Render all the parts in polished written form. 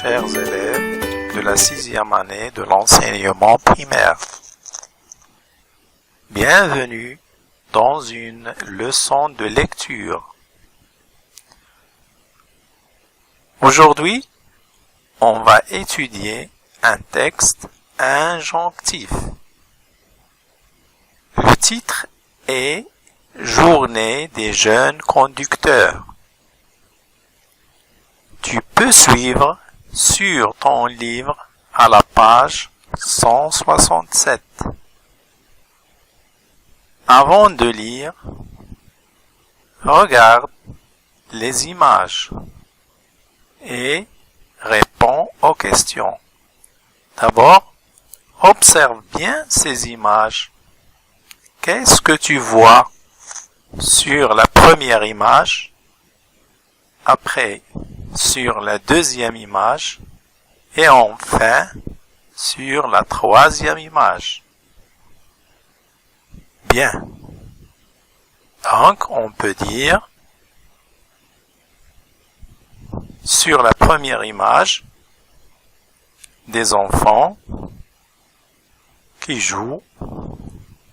chers élèves de la 6e année de l'enseignement primaire. Bienvenue dans une leçon de lecture. Aujourd'hui, on va étudier un texte injonctif. Le titre est « Journée des jeunes conducteurs ». Tu peux suivre sur ton livre à la page 167. Avant de lire, regarde les images et réponds aux questions. D'abord, observe bien ces images. Qu'est-ce que tu vois sur la première image? Après, sur la deuxième image et enfin sur la troisième image. Bien. Donc, on peut dire sur la première image des enfants qui jouent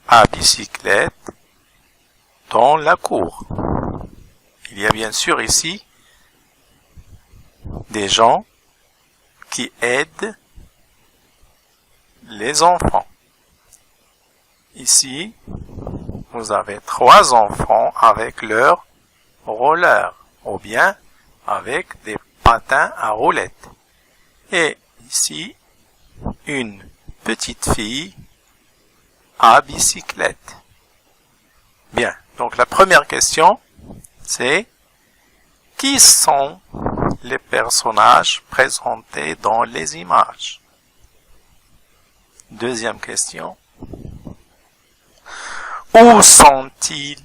à bicyclette dans la cour. Il y a bien sûr ici des gens qui aident les enfants. Ici, vous avez 3 enfants avec leur roller ou bien avec des patins à roulettes. Et ici, une petite fille à bicyclette. Bien, donc la première question, c'est qui sont les personnages présentés dans les images? Deuxième question. Où sont-ils?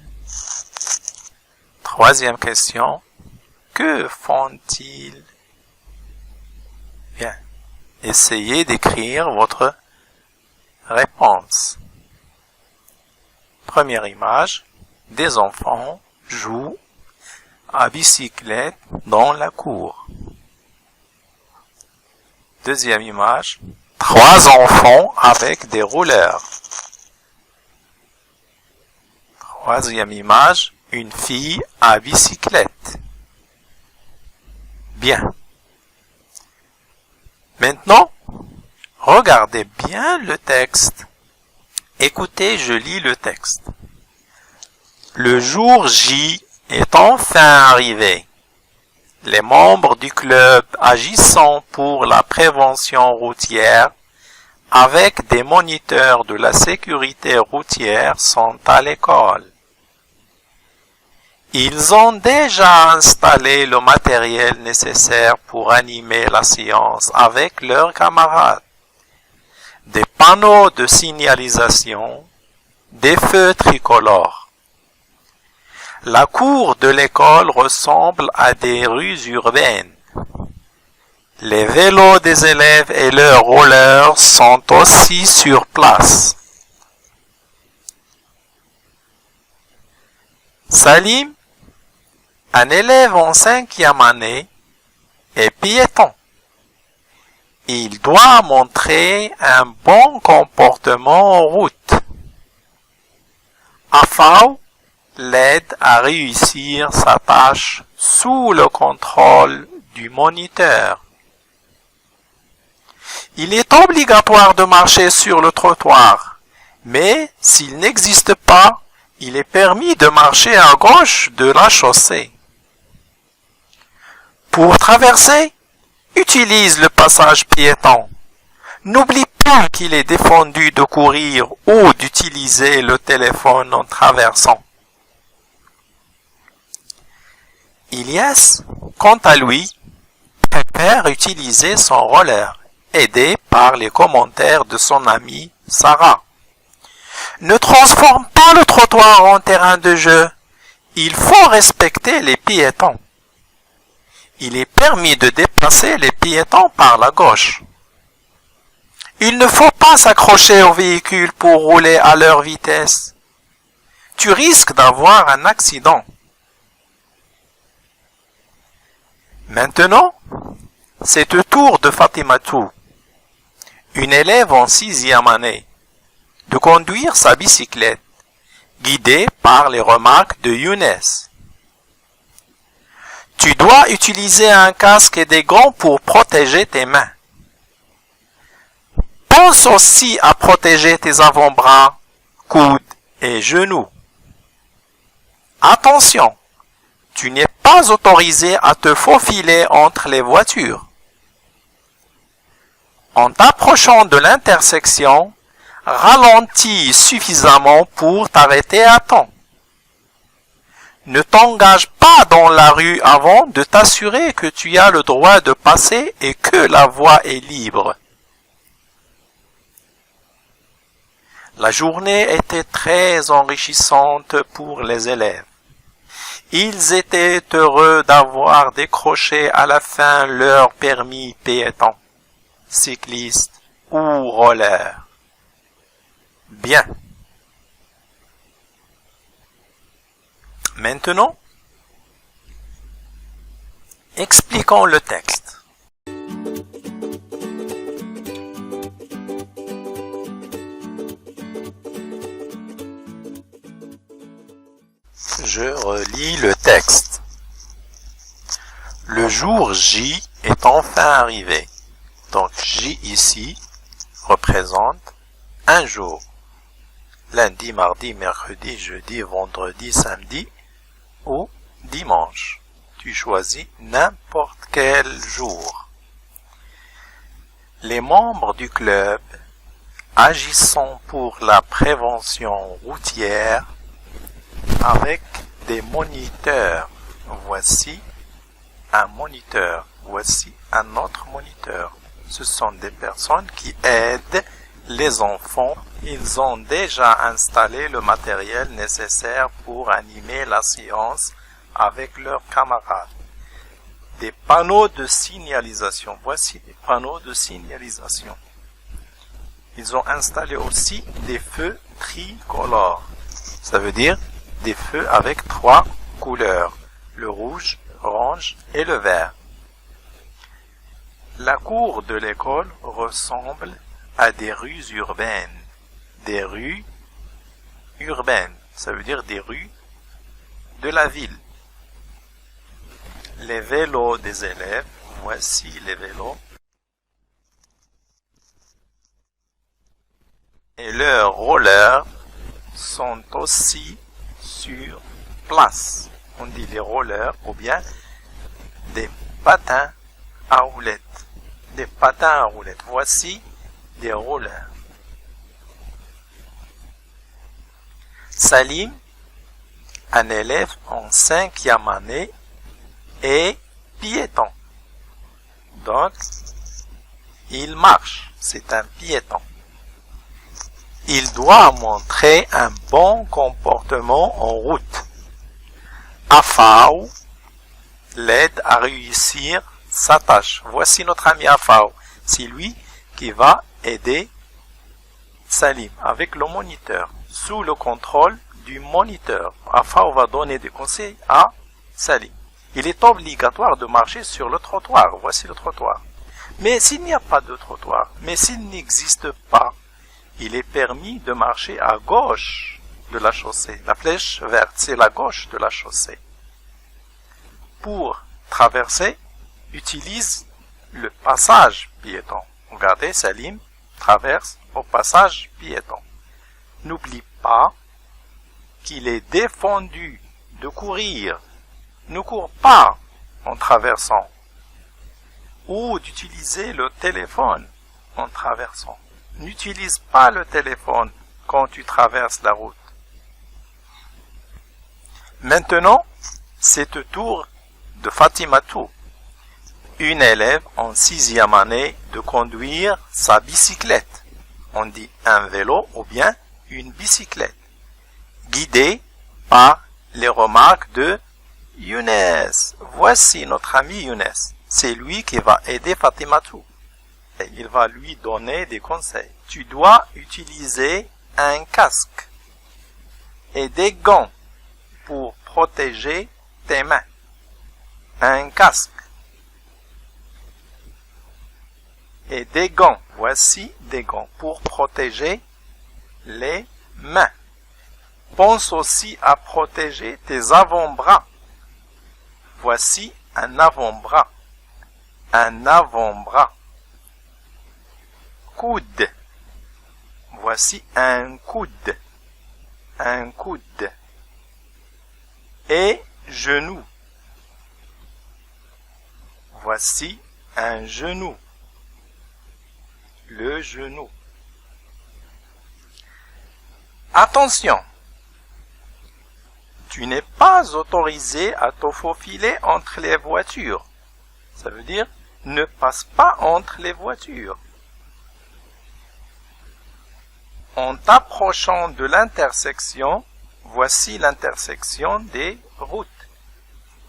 Troisième question. Que font-ils? Bien. Essayez d'écrire votre réponse. Première image. Des enfants jouent à bicyclette dans la cour. Deuxième image, 3 enfants avec des rouleurs. Troisième image, une fille à bicyclette. Bien. Maintenant, regardez bien le texte. Écoutez, je lis le texte. Le jour J est enfin arrivé. Les membres du club agissant pour la prévention routière avec des moniteurs de la sécurité routière sont à l'école. Ils ont déjà installé le matériel nécessaire pour animer la séance avec leurs camarades. Des panneaux de signalisation, des feux tricolores. La cour de l'école ressemble à des rues urbaines. Les vélos des élèves et leurs rollers sont aussi sur place. Salim, un élève en 5e année, est piéton. Il doit montrer un bon comportement en route. Afao l'aide à réussir sa tâche sous le contrôle du moniteur. Il est obligatoire de marcher sur le trottoir, mais s'il n'existe pas, il est permis de marcher à gauche de la chaussée. Pour traverser, utilise le passage piéton. N'oublie pas qu'il est défendu de courir ou d'utiliser le téléphone en traversant. Ilyas, quant à lui, préfère utiliser son roller, aidé par les commentaires de son amie Sarah. Ne transforme pas le trottoir en terrain de jeu. Il faut respecter les piétons. Il est permis de déplacer les piétons par la gauche. Il ne faut pas s'accrocher aux véhicules pour rouler à leur vitesse. Tu risques d'avoir un accident. Maintenant, c'est le tour de Fatimatou, une élève en 6e année, de conduire sa bicyclette, guidée par les remarques de Younes. Tu dois utiliser un casque et des gants pour protéger tes mains. Pense aussi à protéger tes avant-bras, coudes et genoux. Attention, tu n'es pas autorisé à te faufiler entre les voitures. En t'approchant de l'intersection, ralentis suffisamment pour t'arrêter à temps. Ne t'engage pas dans la rue avant de t'assurer que tu as le droit de passer et que la voie est libre. La journée était très enrichissante pour les élèves. Ils étaient heureux d'avoir décroché à la fin leur permis piéton, cycliste ou roller. Bien. Maintenant, expliquons le texte. Je relis le texte. Le jour J est enfin arrivé. Donc J ici représente un jour. Lundi, mardi, mercredi, jeudi, vendredi, samedi ou dimanche. Tu choisis n'importe quel jour. Les membres du club agissant pour la prévention routière avec des moniteurs. Voici un moniteur. Voici un autre moniteur. Ce sont des personnes qui aident les enfants. Ils ont déjà installé le matériel nécessaire pour animer la séance avec leurs camarades. Des panneaux de signalisation. Voici des panneaux de signalisation. Ils ont installé aussi des feux tricolores. Ça veut dire des feux avec 3 couleurs, le rouge, l'orange et le vert. La cour de l'école ressemble à des rues urbaines. Des rues urbaines, ça veut dire des rues de la ville. Les vélos des élèves, voici les vélos. Et leurs rollers sont aussi sur place. On dit les rollers ou bien des patins à roulettes. Des patins à roulettes. Voici des rollers. Salim, un élève en 5e année, est piéton. Donc, il marche. C'est un piéton. Il doit montrer un bon comportement en route. Afao l'aide à réussir sa tâche. Voici notre ami Afao. C'est lui qui va aider Salim avec le moniteur. Sous le contrôle du moniteur, Afao va donner des conseils à Salim. Il est obligatoire de marcher sur le trottoir. Voici le trottoir. Mais s'il n'y a pas de trottoir, mais s'il n'existe pas, il est permis de marcher à gauche de la chaussée. La flèche verte, c'est la gauche de la chaussée. Pour traverser, utilise le passage piéton. Regardez, Salim traverse au passage piéton. N'oublie pas qu'il est défendu de courir. Ne cours pas en traversant. Ou d'utiliser le téléphone en traversant. N'utilise pas le téléphone quand tu traverses la route. Maintenant, c'est le tour de Fatimatou, une élève en 6e année, de conduire sa bicyclette. On dit un vélo ou bien une bicyclette, guidée par les remarques de Younes. Voici notre ami Younes. C'est lui qui va aider Fatimatou. Et il va lui donner des conseils. Tu dois utiliser un casque et des gants pour protéger tes mains. Un casque et des gants. Voici des gants pour protéger les mains. Pense aussi à protéger tes avant-bras. Voici un avant-bras. Un avant-bras. Coude. Voici un coude. Un coude. Et genou. Voici un genou. Le genou. Attention! Tu n'es pas autorisé à te faufiler entre les voitures. Ça veut dire, ne passe pas entre les voitures. En t'approchant de l'intersection, voici l'intersection des routes.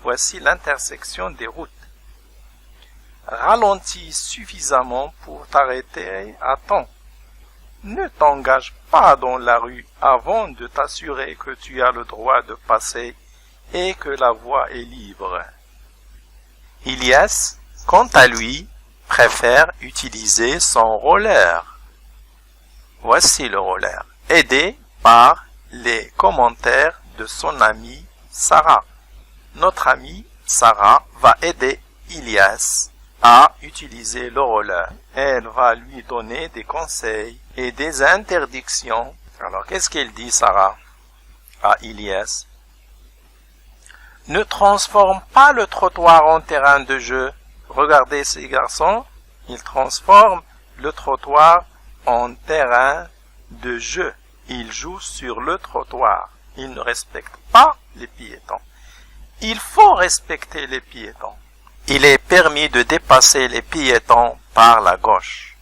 Voici l'intersection des routes. Ralentis suffisamment pour t'arrêter à temps. Ne t'engage pas dans la rue avant de t'assurer que tu as le droit de passer et que la voie est libre. Ilyas, quant à lui, préfère utiliser son roller. Voici le roller, aidé par les commentaires de son amie Sarah. Notre amie Sarah va aider Ilyas à utiliser le roller. Elle va lui donner des conseils et des interdictions. Alors, qu'est-ce qu'elle dit, Sarah, à Ilyas? Ne transforme pas le trottoir en terrain de jeu. Regardez ces garçons, ils transforment le trottoir en terrain de jeu. Ils jouent sur le trottoir. Ils ne respectent pas les piétons. Il faut respecter les piétons. Il est permis de dépasser les piétons par la gauche.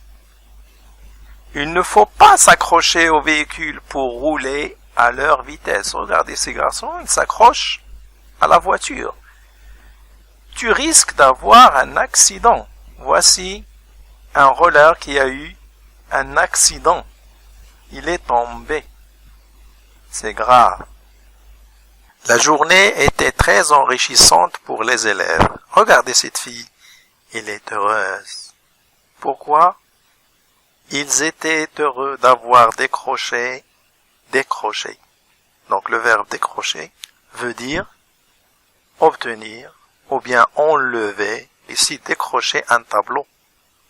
Il ne faut pas s'accrocher aux véhicules pour rouler à leur vitesse. Regardez ces garçons, ils s'accrochent à la voiture. Tu risques d'avoir un accident. Voici un roller qui a eu un accident. Il est tombé. C'est grave. La journée était très enrichissante pour les élèves. Regardez cette fille. Elle est heureuse. Pourquoi? Ils étaient heureux d'avoir décroché. Donc le verbe décrocher veut dire obtenir ou bien enlever. Ici, décrocher un tableau.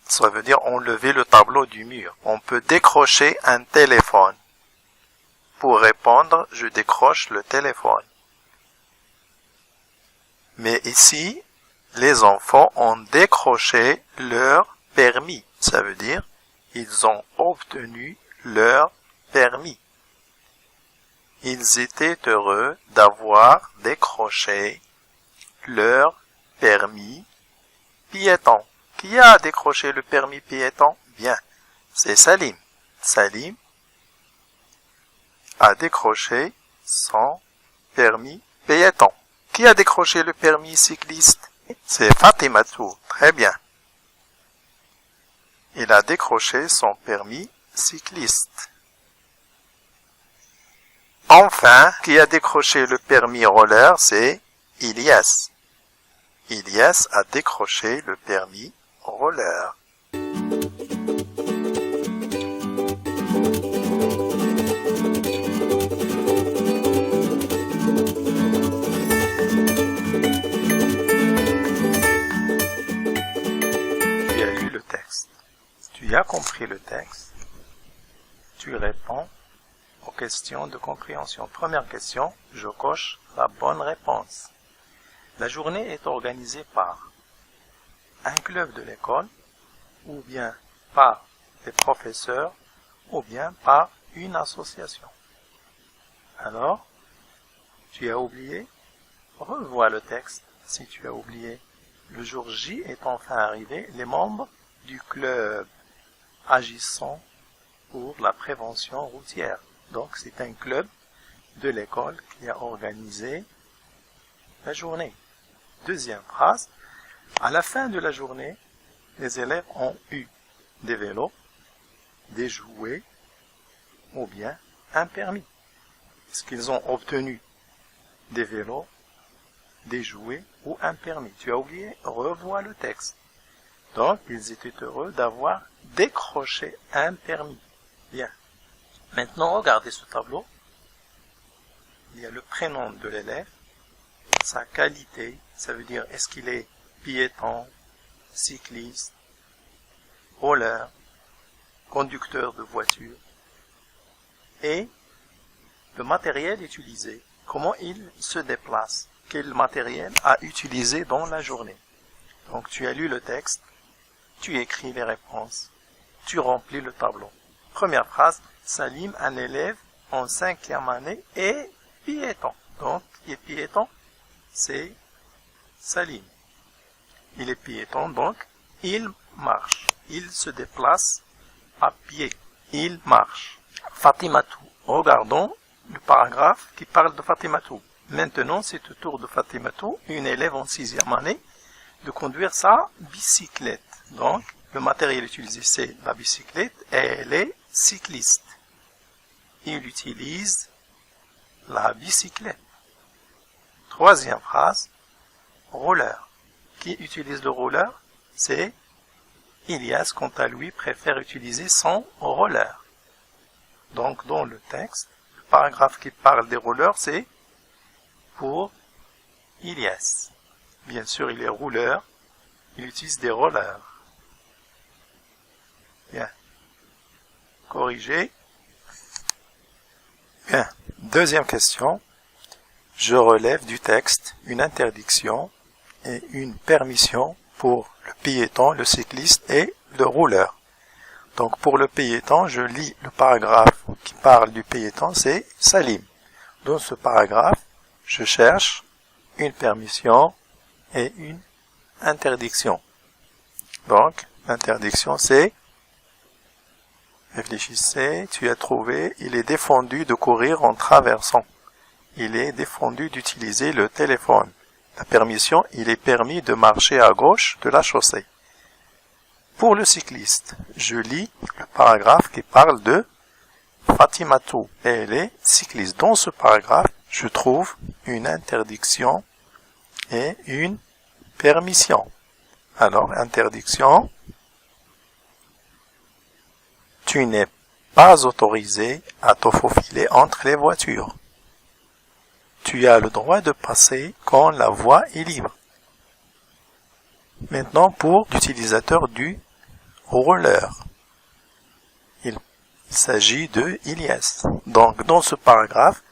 Ça veut dire enlever le tableau du mur. On peut décrocher un téléphone. Pour répondre, je décroche le téléphone. Mais ici, les enfants ont décroché leur permis. Ça veut dire, ils ont obtenu leur permis. Ils étaient heureux d'avoir décroché leur permis piéton. Qui a décroché le permis piéton? Bien, c'est Salim. Salim a décroché son permis piéton. Qui a décroché le permis cycliste? C'est Fatimatou. Très bien. Il a décroché son permis cycliste. Enfin, qui a décroché le permis roller? C'est Ilyas. Ilyas a décroché le permis roller. Tu as compris le texte, tu réponds aux questions de compréhension. Première question, je coche la bonne réponse. La journée est organisée par un club de l'école, ou bien par des professeurs, ou bien par une association. Alors, tu as oublié? Revois le texte si tu as oublié. Le jour J est enfin arrivé, les membres du club agissant pour la prévention routière. Donc, c'est un club de l'école qui a organisé la journée. Deuxième phrase, à la fin de la journée, les élèves ont eu des vélos, des jouets ou bien un permis. Est-ce qu'ils ont obtenu des vélos, des jouets ou un permis? Tu as oublié? Revois le texte. Donc, ils étaient heureux d'avoir décroché un permis. Bien. Maintenant, regardez ce tableau. Il y a le prénom de l'élève, sa qualité, ça veut dire est-ce qu'il est piéton, cycliste, roller, conducteur de voiture, et le matériel utilisé, comment il se déplace, quel matériel a utilisé dans la journée. Donc tu as lu le texte, tu écris les réponses, tu remplis le tableau. Première phrase, Salim, un élève en 5e année, est piéton. Donc, qui est piéton? C'est Salim. Il est piéton, donc il marche. Il se déplace à pied. Il marche. Fatimatou. Regardons le paragraphe qui parle de Fatimatou. Maintenant, c'est au tour de Fatimatou, une élève en 6e année, de conduire sa bicyclette. Donc, le matériel utilisé, c'est la bicyclette et elle est cycliste. Il utilise la bicyclette. Troisième phrase, roller. Qui utilise le roller? C'est Ilyas, quant à lui, préfère utiliser son roller. Donc, dans le texte, le paragraphe qui parle des rollers, c'est pour Ilyas. Bien sûr, il est rouleur, il utilise des rollers. Bien. Corrigé. Bien. Deuxième question. Je relève du texte une interdiction et une permission pour le piéton, le cycliste et le rouleur. Donc pour le piéton, je lis le paragraphe qui parle du piéton, c'est Salim. Dans ce paragraphe, je cherche une permission et une interdiction. Donc, l'interdiction c'est, réfléchissez, tu as trouvé, il est défendu de courir en traversant. Il est défendu d'utiliser le téléphone. La permission, il est permis de marcher à gauche de la chaussée. Pour le cycliste, je lis le paragraphe qui parle de Fatimatou et elle est cycliste. Dans ce paragraphe, je trouve une interdiction et une permission. Alors, interdiction, tu n'es pas autorisé à te faufiler entre les voitures. Tu as le droit de passer quand la voie est libre. Maintenant, pour l'utilisateur du roller, il s'agit de Ilyas. Donc, dans ce paragraphe,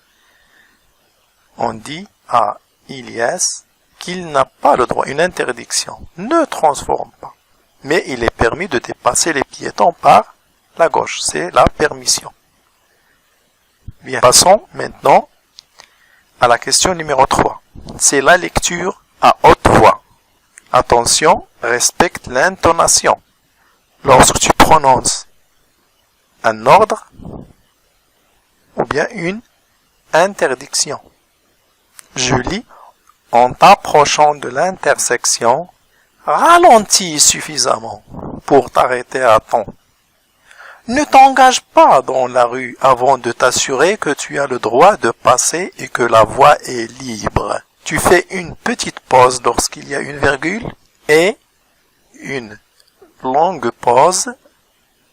on dit à Ilyas qu'il n'a pas le droit, une interdiction. Ne transforme pas. Mais il est permis de dépasser les piétons par la gauche. C'est la permission. Bien. Passons maintenant à la question numéro 3. C'est la lecture à haute voix. Attention, respecte l'intonation. Lorsque tu prononces un ordre ou bien une interdiction. Je lis, en t'approchant de l'intersection, ralentis suffisamment pour t'arrêter à temps. Ne t'engage pas dans la rue avant de t'assurer que tu as le droit de passer et que la voie est libre. Tu fais une petite pause lorsqu'il y a une virgule et une longue pause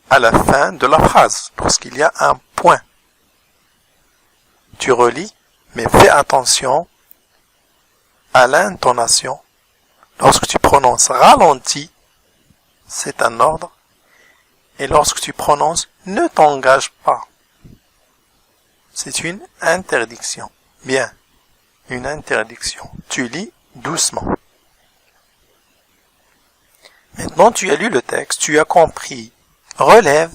à la fin de la phrase, lorsqu'il y a un point. Tu relis, mais fais attention à l'intonation. Lorsque tu prononces ralenti, c'est un ordre. Et lorsque tu prononces ne t'engage pas, c'est une interdiction. Bien, une interdiction. Tu lis doucement. Maintenant, tu as lu le texte, tu as compris. Relève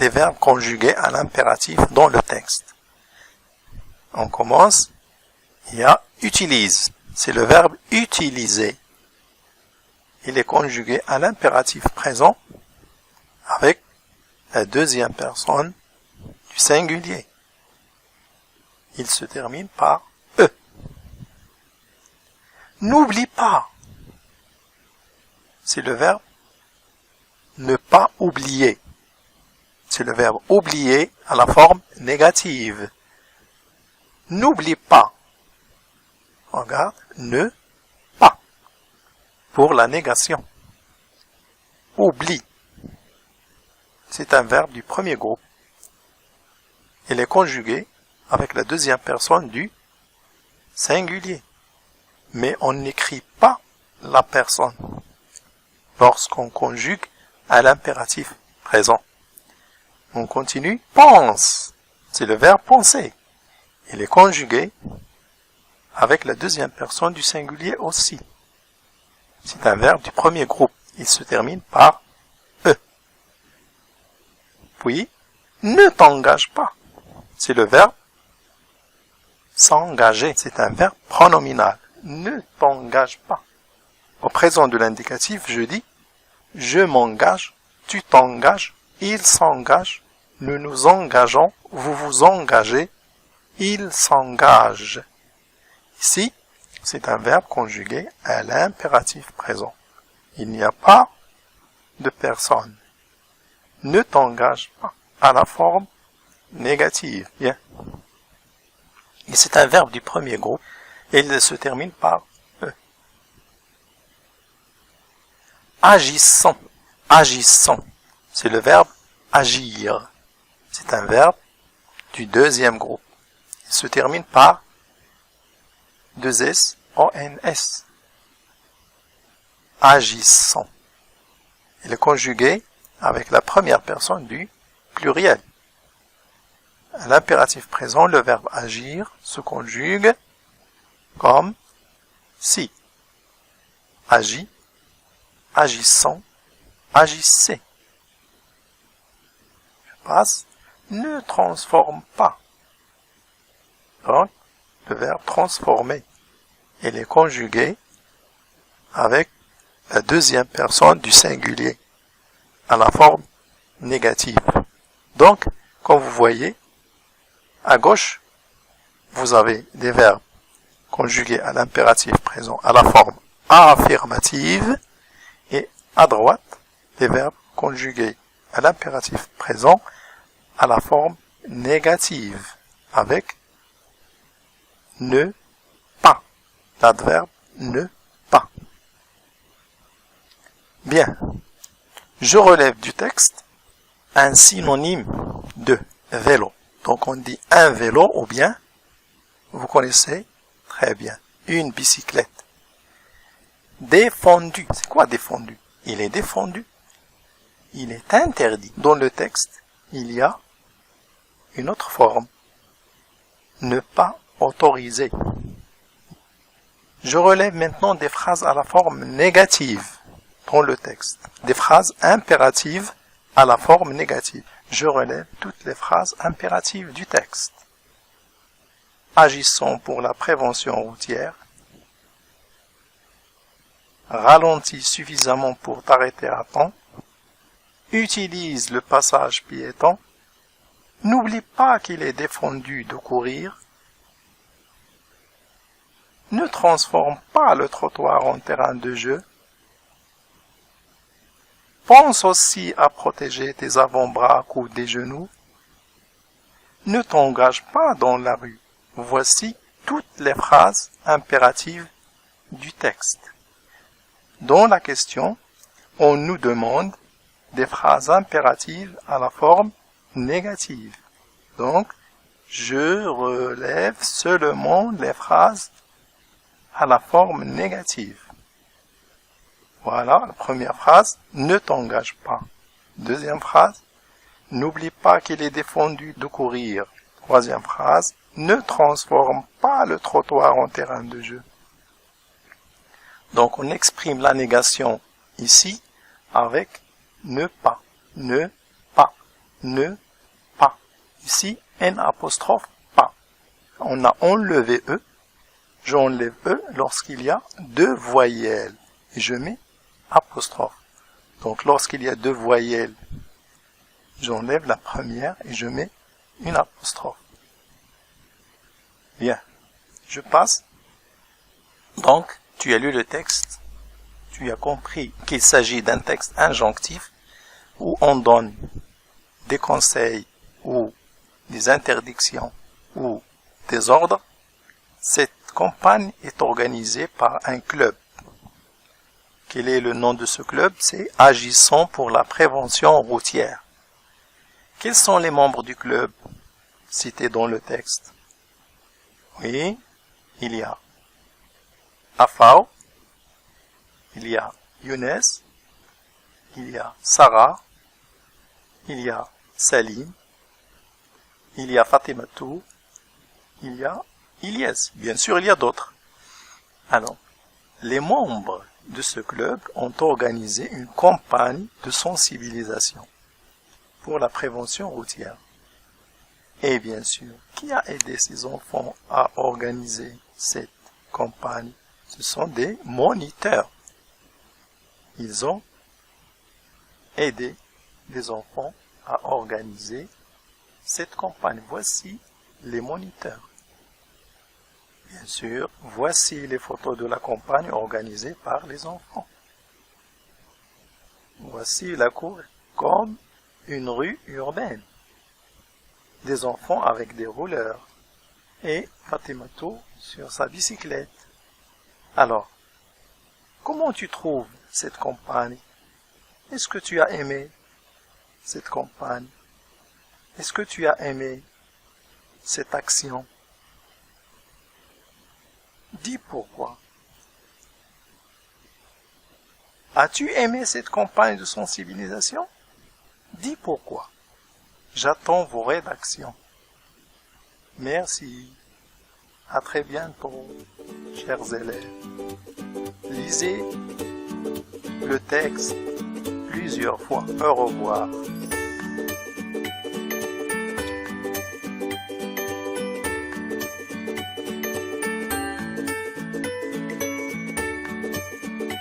les verbes conjugués à l'impératif dans le texte. On commence. Il y a utilise. C'est le verbe utiliser. Il est conjugué à l'impératif présent avec la deuxième personne du singulier. Il se termine par E. N'oublie pas. C'est le verbe ne pas oublier. C'est le verbe oublier à la forme négative. N'oublie pas. Regarde, ne pas. Pour la négation. Oublie. C'est un verbe du premier groupe. Il est conjugué avec la deuxième personne du singulier. Mais on n'écrit pas la personne lorsqu'on conjugue à l'impératif présent. On continue. Pense. C'est le verbe penser. Il est conjugué avec la deuxième personne du singulier aussi. C'est un verbe du premier groupe. Il se termine par E. Puis, ne t'engage pas. C'est le verbe s'engager. C'est un verbe pronominal. Ne t'engage pas. Au présent de l'indicatif, je dis je m'engage, tu t'engages, il s'engage, nous nous engageons, vous vous engagez, il s'engage. Ici, c'est un verbe conjugué à l'impératif présent. Il n'y a pas de personne. Ne t'engage pas à la forme négative. Bien. Et c'est un verbe du premier groupe et il se termine par E. Agissons. Agissons. C'est le verbe agir. C'est un verbe du deuxième groupe. Il se termine par 2S-O-N-S. Agissons. Il est conjugué avec la première personne du pluriel. À l'impératif présent, le verbe agir se conjugue comme si. Agis, agissons, agissez. Je passe. Ne transforme pas. Donc, le verbe transformer. Il est conjugué avec la deuxième personne du singulier à la forme négative. Donc, comme vous voyez, à gauche, vous avez des verbes conjugués à l'impératif présent à la forme affirmative et à droite, des verbes conjugués à l'impératif présent à la forme négative avec ne pas. L'adverbe ne pas. Bien. Je relève du texte un synonyme de vélo. Donc on dit un vélo ou bien, vous connaissez très bien, une bicyclette. Défendu. C'est quoi défendu? Il est défendu. Il est interdit. Dans le texte, il y a une autre forme. Ne pas autoriser. Je relève maintenant des phrases à la forme négative dans le texte. Des phrases impératives à la forme négative. Je relève toutes les phrases impératives du texte. Agissons pour la prévention routière. Ralentis suffisamment pour t'arrêter à temps. Utilise le passage piéton. N'oublie pas qu'il est défendu de courir. Ne transforme pas le trottoir en terrain de jeu. Pense aussi à protéger tes avant-bras ou des genoux. Ne t'engage pas dans la rue. Voici toutes les phrases impératives du texte. Dans la question, on nous demande des phrases impératives à la forme négative. Donc, je relève seulement les phrases à la forme négative. Voilà, la première phrase, ne t'engage pas. Deuxième phrase, n'oublie pas qu'il est défendu de courir. Troisième phrase, ne transforme pas le trottoir en terrain de jeu. Donc on exprime la négation ici avec ne pas, ne pas, ne pas. Ici, N apostrophe pas. On a enlevé E. J'enlève E lorsqu'il y a deux voyelles. Et je mets apostrophe. Donc lorsqu'il y a deux voyelles, j'enlève la première et je mets une apostrophe. Bien. Je passe. Donc, tu as lu le texte. Tu as compris qu'il s'agit d'un texte injonctif où on donne des conseils ou des interdictions ou des ordres. Cette campagne est organisée par un club Quel est le nom de ce club? C'est Agissons pour la prévention routière. Quels sont les membres du club cités dans le texte? Oui, il y a Afao, il y a Younes, il y a Sarah, il y a Salim, il y a Fatimatou, il y a Ilyes. Bien sûr, il y a d'autres. Alors, les membres de ce club ont organisé une campagne de sensibilisation pour la prévention routière. Et bien sûr, qui a aidé ces enfants à organiser cette campagne? Ce sont des moniteurs. Ils ont aidé les enfants à organiser cette campagne. Voici les moniteurs. Bien sûr, voici les photos de la campagne organisée par les enfants. Voici la cour comme une rue urbaine. Des enfants avec des rouleurs et Fatimatou sur sa bicyclette. Alors, comment tu trouves cette campagne? Est-ce que tu as aimé cette campagne? Est-ce que tu as aimé cette action? Dis pourquoi. As-tu aimé cette campagne de sensibilisation? Dis pourquoi. J'attends vos rédactions. Merci. À très bientôt, chers élèves. Lisez le texte plusieurs fois. Au revoir.